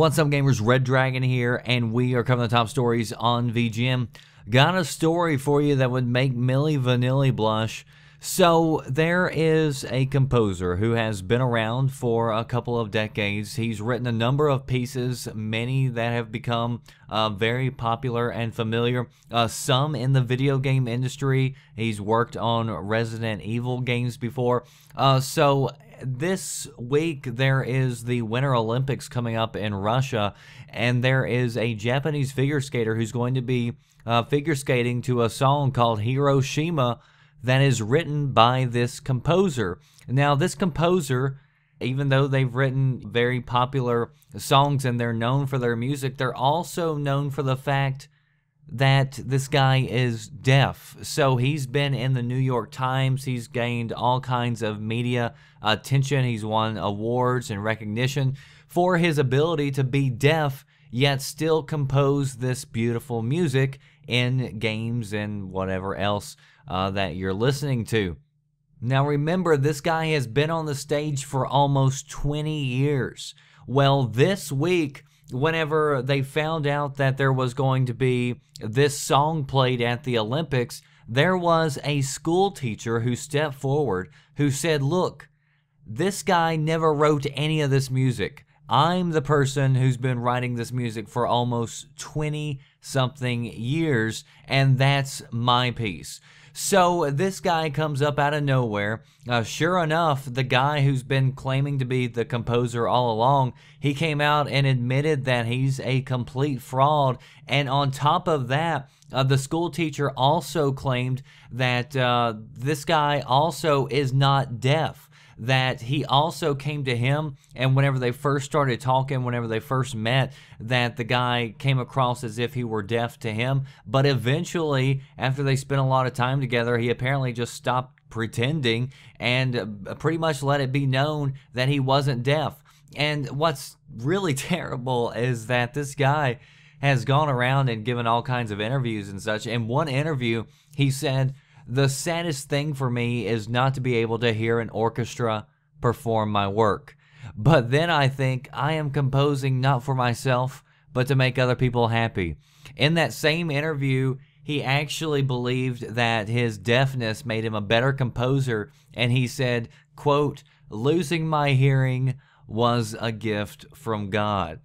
What's up, gamers? Red Dragon here, and we are covering the top stories on VGM. Got a story for you that would make Milli Vanilli blush. So there is a composer who has been around for a couple of decades. He's written a number of pieces, many that have become very popular and familiar. Some in the video game industry. He's worked on Resident Evil games before. So this week there is the Winter Olympics coming up in Russia, and there is a Japanese figure skater who's going to be figure skating to a song called Hiroshima that is written by this composer. Now, this composer, even though they've written very popular songs and they're known for their music, they're also known for the fact that this guy is deaf. So he's been in the New York Times. He's gained all kinds of media attention. He's won awards and recognition for his ability to be deaf, yet still compose this beautiful music in games and whatever else that you're listening to. Now remember, this guy has been on the stage for almost 20 years. Well, this week, whenever they found out that there was going to be this song played at the Olympics, there was a school teacher who stepped forward who said, "Look, this guy never wrote any of this music. I'm the person who's been writing this music for almost 20-something years, and that's my piece." So this guy comes up out of nowhere. Sure enough, the guy who's been claiming to be the composer all along, he came out and admitted that he's a complete fraud. And on top of that, the school teacher also claimed that this guy also is not deaf, that he also came to him, and whenever they first started talking, whenever they first met, that the guy came across as if he were deaf to him. But eventually, after they spent a lot of time together, he apparently just stopped pretending and pretty much let it be known that he wasn't deaf. And what's really terrible is that this guy has gone around and given all kinds of interviews and such. In one interview, he said, "The saddest thing for me is not to be able to hear an orchestra perform my work. But then I think I am composing not for myself, but to make other people happy." In that same interview, he actually believed that his deafness made him a better composer, and he said, quote, "Losing my hearing was a gift from God."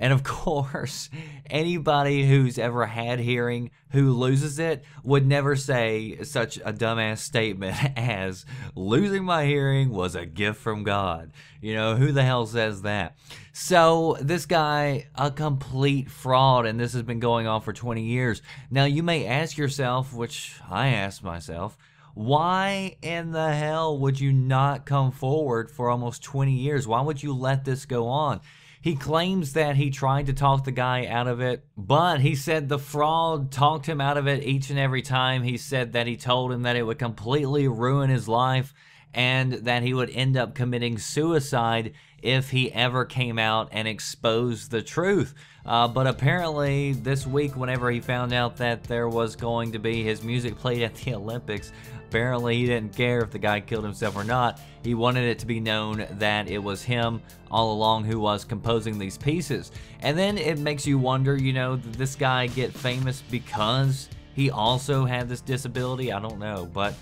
And of course, anybody who's ever had hearing who loses it would never say such a dumbass statement as "losing my hearing was a gift from God." You know, who the hell says that? So this guy, a complete fraud, and this has been going on for 20 years. Now you may ask yourself, which I asked myself, why in the hell would you not come forward for almost 20 years? Why would you let this go on? He claims that he tried to talk the guy out of it, but he said the fraud talked him out of it each and every time. He said that he told him that it would completely ruin his life and that he would end up committing suicide if he ever came out and exposed the truth. But apparently this week, whenever he found out that there was going to be his music played at the Olympics, apparently he didn't care if the guy killed himself or not. He wanted it to be known that it was him all along who was composing these pieces. And then it makes you wonder, you know, did this guy get famous because he also had this disability? I don't know, but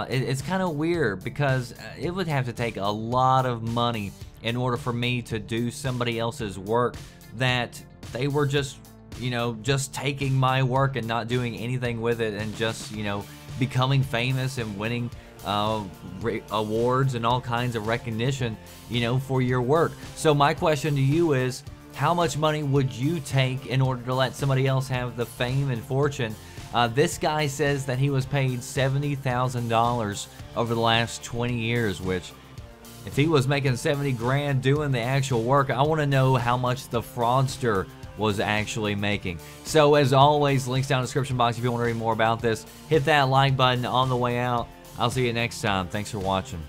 it's kind of weird because it would have to take a lot of money in order for me to do somebody else's work that they were just, you know, just taking my work and not doing anything with it and just, you know, becoming famous and winning awards and all kinds of recognition, you know, for your work. So my question to you is, how much money would you take in order to let somebody else have the fame and fortune? This guy says that he was paid $70,000 over the last 20 years, which if he was making 70 grand doing the actual work, I want to know how much the fraudster was actually making. So as always, links down in the description box if you want to read more about this. Hit that like button on the way out. I'll see you next time. Thanks for watching.